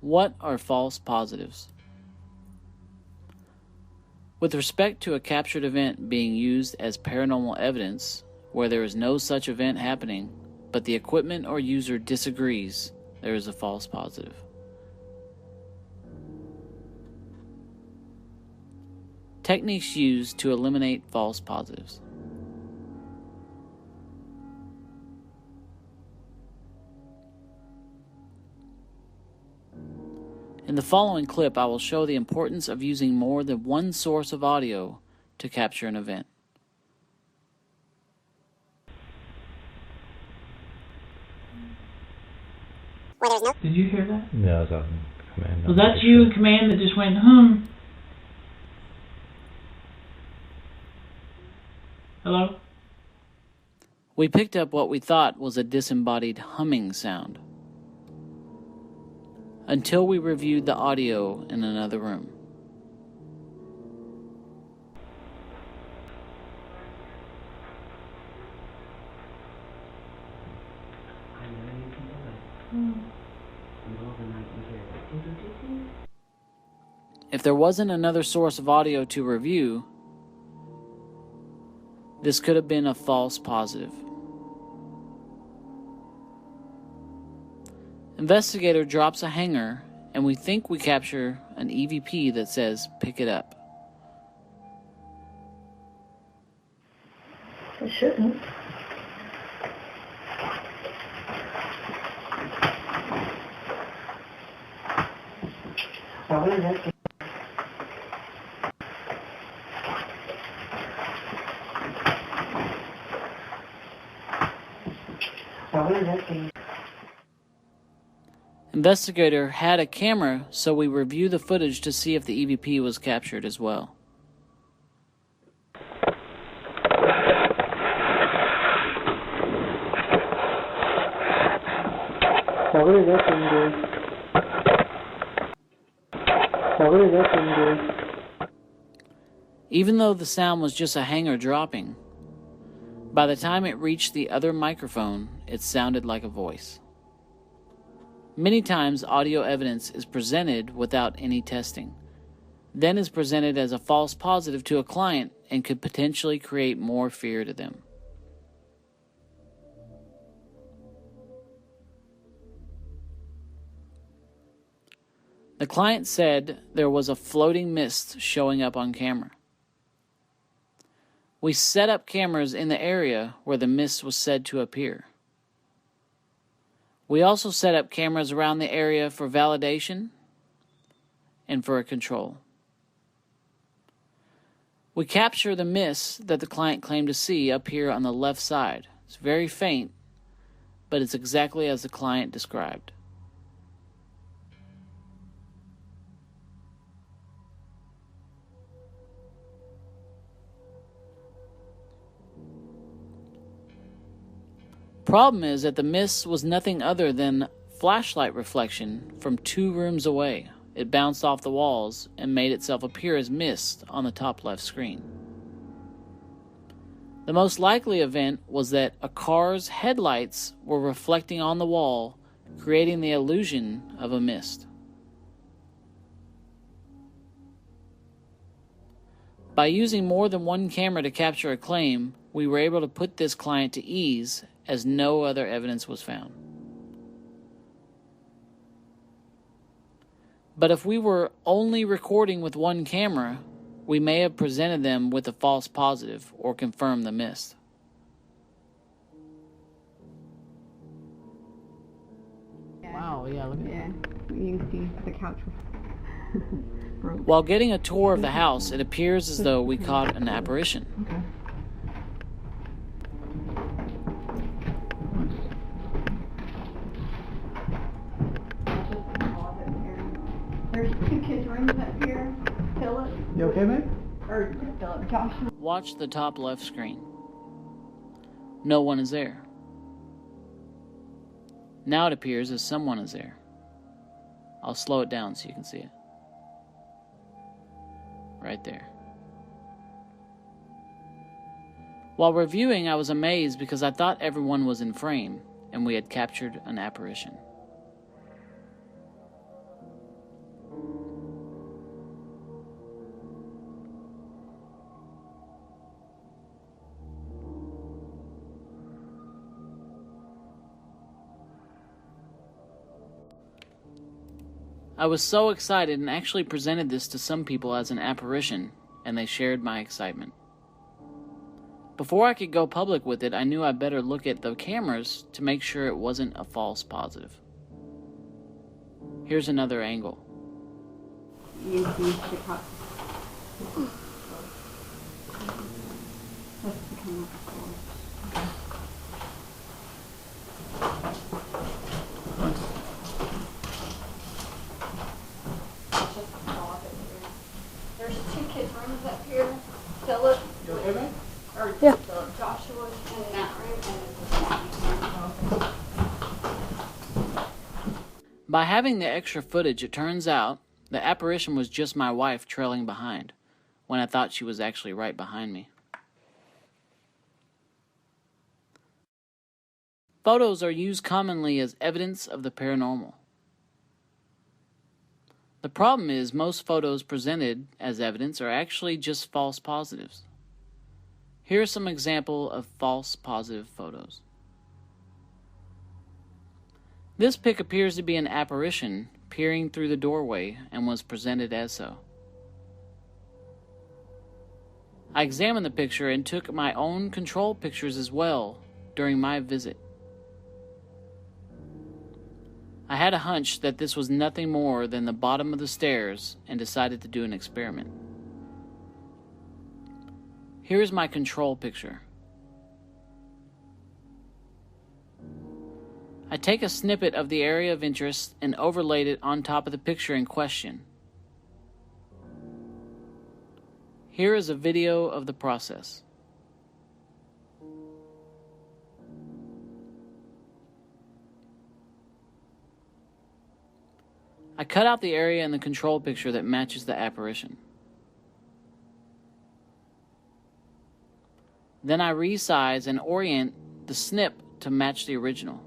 What are false positives? With respect to a captured event being used as paranormal evidence, where there is no such event happening, but the equipment or user disagrees, there is a false positive. Techniques used to eliminate false positives. In the following clip, I will show the importance of using more than one source of audio to capture an event. Did you hear that? No, it was on command. Was that you in command that just went, Hello? We picked up what we thought was a disembodied humming sound, until we reviewed the audio in another room. If there wasn't another source of audio to review, this could have been a false positive. Investigator drops a hanger, and we think we capture an EVP that says, "Pick it up." It shouldn't. Well, that's Investigator had a camera, so we reviewed the footage to see if the EVP was captured as well. Even though the sound was just a hanger dropping, by the time it reached the other microphone, it sounded like a voice. Many times, audio evidence is presented without any testing, then is presented as a false positive to a client and could potentially create more fear to them. The client said there was a floating mist showing up on camera. We set up cameras in the area where the mist was said to appear. We also set up cameras around the area for validation and for a control. We capture the mist that the client claimed to see up here on the left side. It's very faint, but it's exactly as the client described. Problem is that the mist was nothing other than flashlight reflection from 2 rooms away. It bounced off the walls and made itself appear as mist on the top left screen. The most likely event was that a car's headlights were reflecting on the wall, creating the illusion of a mist. By using more than one camera to capture a claim, we were able to put this client to ease as no other evidence was found. But if we were only recording with one camera, we may have presented them with a false positive or confirmed the mist. Wow, yeah, look at that. Yeah, you can see the couch broke. While getting a tour of the house, it appears as though we caught an apparition. Okay. There's 2 kids' rooms up here. Philip. You okay, babe? Or Philip, Josh. Watch the top left screen. No one is there. Now it appears as someone is there. I'll slow it down so you can see it. Right there. While reviewing, I was amazed because I thought everyone was in frame and we had captured an apparition. I was so excited and actually presented this to some people as an apparition, and they shared my excitement. Before I could go public with it, I knew I better look at the cameras to make sure it wasn't a false positive. Here's another angle. You see the cup. That's becoming a There's 2 kids' rooms up here. Philip. You okay, man? Or Yeah. Philip, Joshua in that room, and this is By having the extra footage, it turns out the apparition was just my wife trailing behind, when I thought she was actually right behind me. Photos are used commonly as evidence of the paranormal. The problem is most photos presented as evidence are actually just false positives. Here are some examples of false positive photos. This pic appears to be an apparition peering through the doorway and was presented as so. I examined the picture and took my own control pictures as well during my visit. I had a hunch that this was nothing more than the bottom of the stairs and decided to do an experiment. Here is my control picture. I take a snippet of the area of interest and overlaid it on top of the picture in question. Here is a video of the process. I cut out the area in the control picture that matches the apparition. Then I resize and orient the snip to match the original.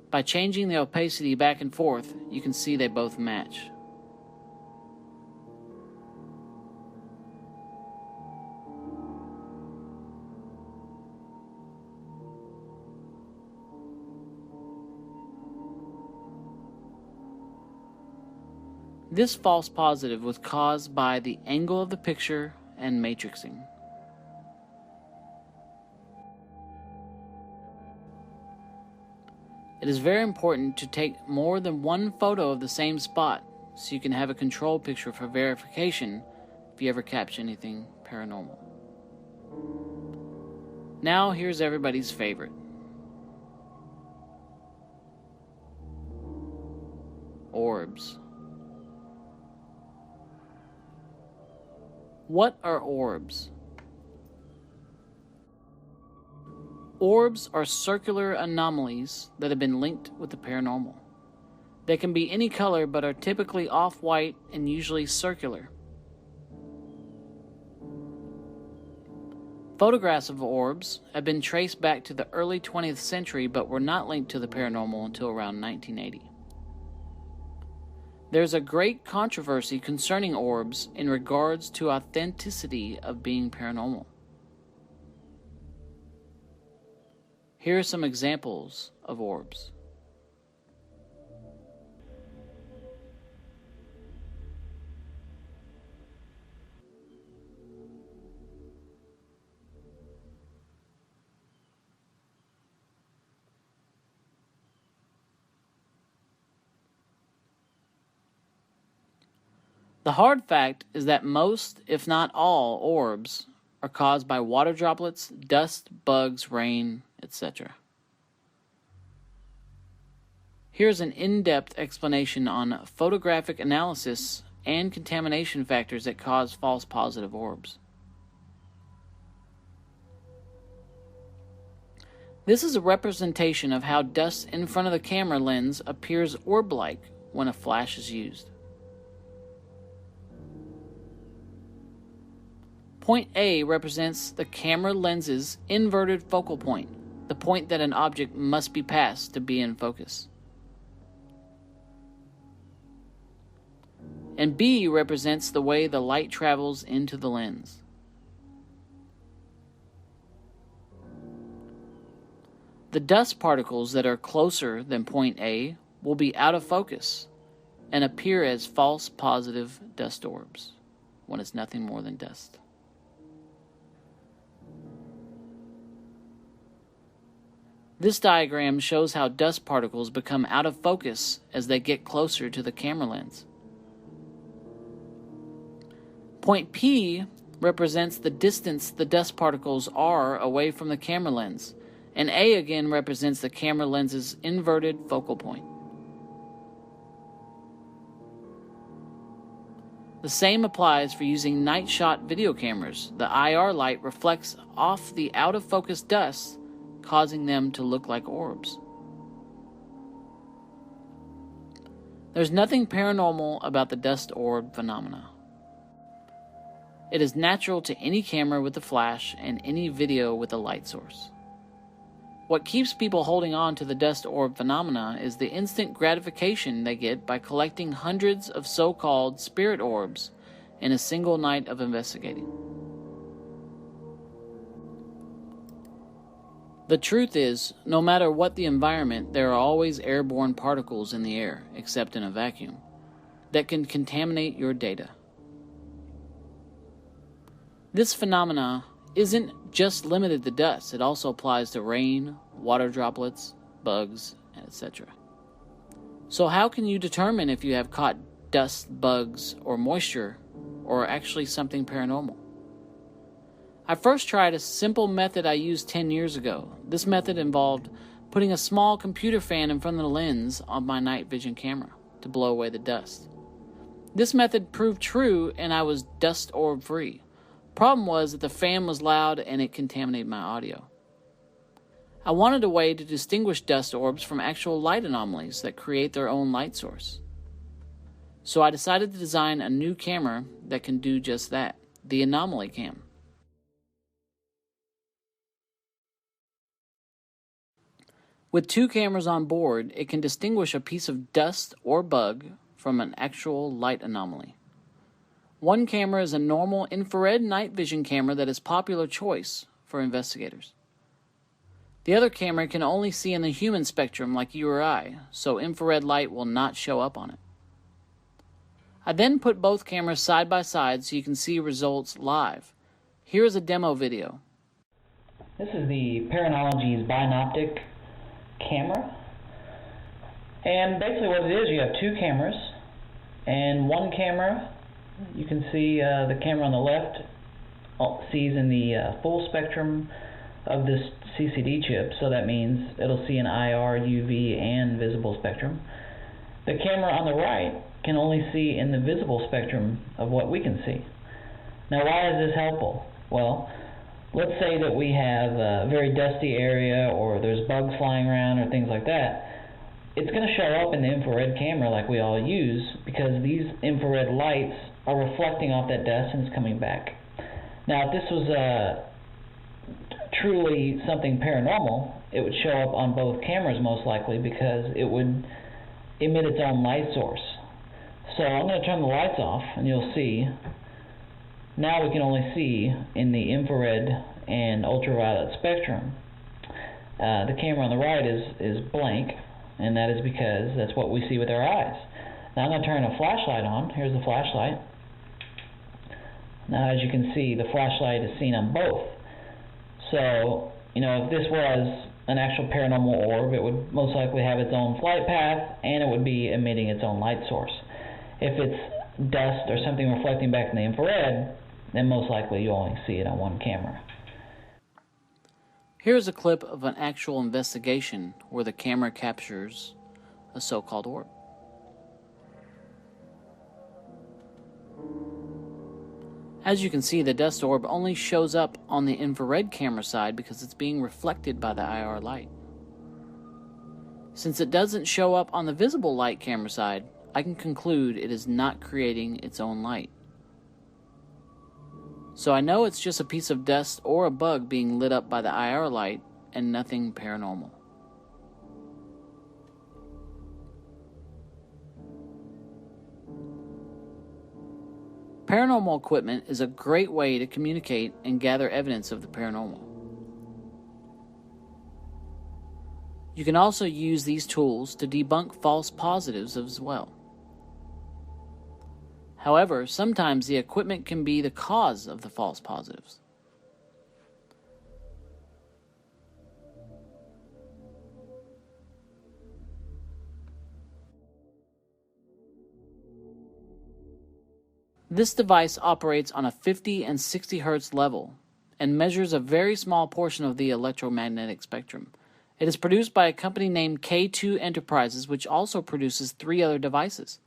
By changing the opacity back and forth, you can see they both match. This false positive was caused by the angle of the picture and matrixing. It is very important to take more than one photo of the same spot so you can have a control picture for verification if you ever catch anything paranormal. Now here's everybody's favorite. Orbs. What are orbs? Orbs are circular anomalies that have been linked with the paranormal. They can be any color but are typically off-white and usually circular. Photographs of orbs have been traced back to the early 20th century but were not linked to the paranormal until around 1980. There's a great controversy concerning orbs in regards to authenticity of being paranormal. Here are some examples of orbs. The hard fact is that most, if not all, orbs are caused by water droplets, dust, bugs, rain, etc. Here's an in-depth explanation on photographic analysis and contamination factors that cause false positive orbs. This is a representation of how dust in front of the camera lens appears orb-like when a flash is used. Point A represents the camera lens's inverted focal point, the point that an object must be passed to be in focus. And B represents the way the light travels into the lens. The dust particles that are closer than point A will be out of focus and appear as false positive dust orbs when it's nothing more than dust. This diagram shows how dust particles become out of focus as they get closer to the camera lens. Point P represents the distance the dust particles are away from the camera lens, and A again represents the camera lens's inverted focal point. The same applies for using night shot video cameras. The IR light reflects off the out-of-focus dust, causing them to look like orbs. There's nothing paranormal about the dust orb phenomena. It is natural to any camera with a flash and any video with a light source. What keeps people holding on to the dust orb phenomena is the instant gratification they get by collecting hundreds of so-called spirit orbs in a single night of investigating. The truth is, no matter what the environment, there are always airborne particles in the air, except in a vacuum, that can contaminate your data. This phenomena isn't just limited to dust, it also applies to rain, water droplets, bugs, etc. So how can you determine if you have caught dust, bugs, or moisture, or actually something paranormal? I first tried a simple method I used 10 years ago. This method involved putting a small computer fan in front of the lens on my night vision camera to blow away the dust. This method proved true and I was dust orb free. Problem was that the fan was loud and it contaminated my audio. I wanted a way to distinguish dust orbs from actual light anomalies that create their own light source. So I decided to design a new camera that can do just that, the anomaly cam. With two cameras on board, it can distinguish a piece of dust or bug from an actual light anomaly. One camera is a normal infrared night vision camera that is a popular choice for investigators. The other camera can only see in the human spectrum like you or I, so infrared light will not show up on it. I then put both cameras side by side so you can see results live. Here is a demo video. This is the Paranormal's Binoptic camera, and basically what it is, you have two cameras, and one camera, you can see the camera on the left sees in the full spectrum of this CCD chip, so that means it'll see an IR, UV, and visible spectrum. The camera on the right can only see in the visible spectrum of what we can see. Now why is this helpful? Well, let's say that we have a very dusty area or there's bugs flying around or things like that. It's going to show up in the infrared camera like we all use because these infrared lights are reflecting off that dust and it's coming back. Now if this was truly something paranormal, it would show up on both cameras most likely because it would emit its own light source. So I'm going to turn the lights off and you'll see. Now we can only see in the infrared and ultraviolet spectrum. The camera on the right is blank, and that is because that's what we see with our eyes. Now I'm going to turn a flashlight on. Here's the flashlight. Now as you can see, the flashlight is seen on both. So, if this was an actual paranormal orb, it would most likely have its own flight path, and it would be emitting its own light source. If it's dust or something reflecting back in the infrared, then most likely you'll only see it on one camera. Here's a clip of an actual investigation where the camera captures a so-called orb. As you can see, the dust orb only shows up on the infrared camera side because it's being reflected by the IR light. Since it doesn't show up on the visible light camera side, I can conclude it is not creating its own light. So I know it's just a piece of dust or a bug being lit up by the IR light and nothing paranormal. Paranormal equipment is a great way to communicate and gather evidence of the paranormal. You can also use these tools to debunk false positives as well. However, sometimes the equipment can be the cause of the false positives. This device operates on a 50 and 60 Hz level and measures a very small portion of the electromagnetic spectrum. It is produced by a company named K2 Enterprises, which also produces 3 other devices.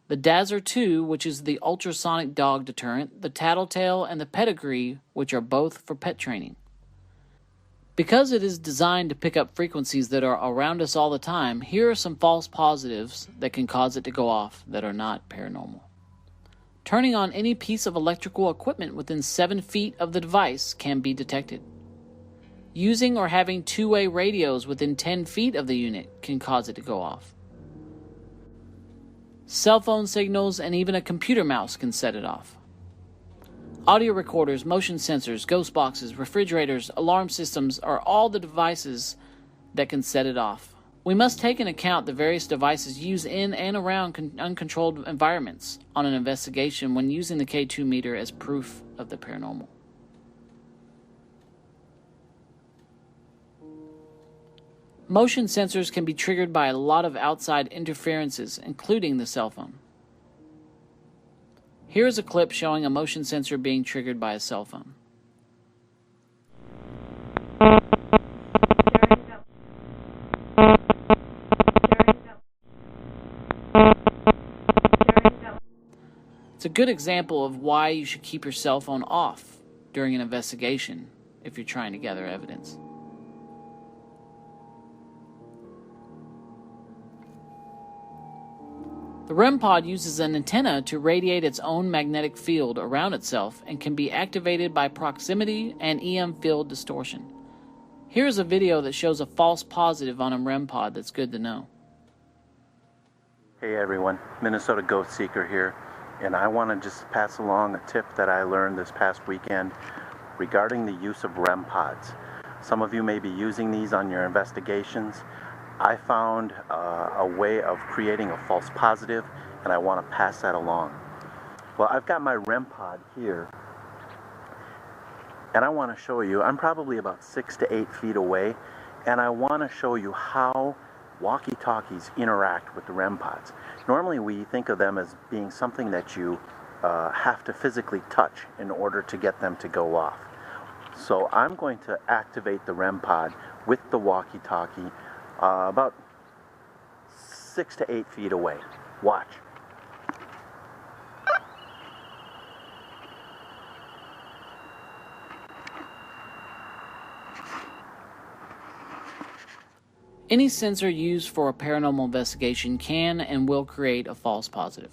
The Dazzer 2, which is the ultrasonic dog deterrent, the Tattletale, and the Pedigree, which are both for pet training. Because it is designed to pick up frequencies that are around us all the time, here are some false positives that can cause it to go off that are not paranormal. Turning on any piece of electrical equipment within 7 feet of the device can be detected. Using or having two-way radios within 10 feet of the unit can cause it to go off. Cell phone signals and even a computer mouse can set it off. Audio recorders, motion sensors, ghost boxes, refrigerators, alarm systems are all the devices that can set it off. We must take into account the various devices used in and around uncontrolled environments on an investigation when using the K2 meter as proof of the paranormal. Motion sensors can be triggered by a lot of outside interferences, including the cell phone. Here is a clip showing a motion sensor being triggered by a cell phone. It's a good example of why you should keep your cell phone off during an investigation if you're trying to gather evidence. The REM pod uses an antenna to radiate its own magnetic field around itself and can be activated by proximity and EM field distortion. Here's a video that shows a false positive on a REM pod that's good to know. Hey everyone, Minnesota Ghost Seeker here, and I want to just pass along a tip that I learned this past weekend regarding the use of REM pods. Some of you may be using these on your investigations. I found a way of creating a false positive, and I want to pass that along. Well, I've got my REM pod here, and I want to show you, I'm probably about 6 to 8 feet away, and I want to show you how walkie-talkies interact with the REM pods. Normally we think of them as being something that you have to physically touch in order to get them to go off. So I'm going to activate the REM pod with the walkie-talkie about 6 to 8 feet away. Watch. Any sensor used for a paranormal investigation can and will create a false positive.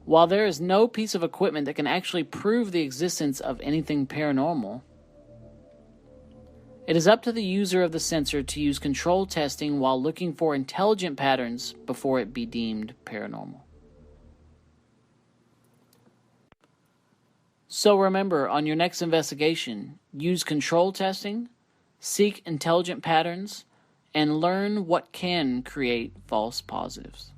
While there is no piece of equipment that can actually prove the existence of anything paranormal, it is up to the user of the sensor to use control testing while looking for intelligent patterns before it be deemed paranormal. So remember, on your next investigation, use control testing, seek intelligent patterns, and learn what can create false positives.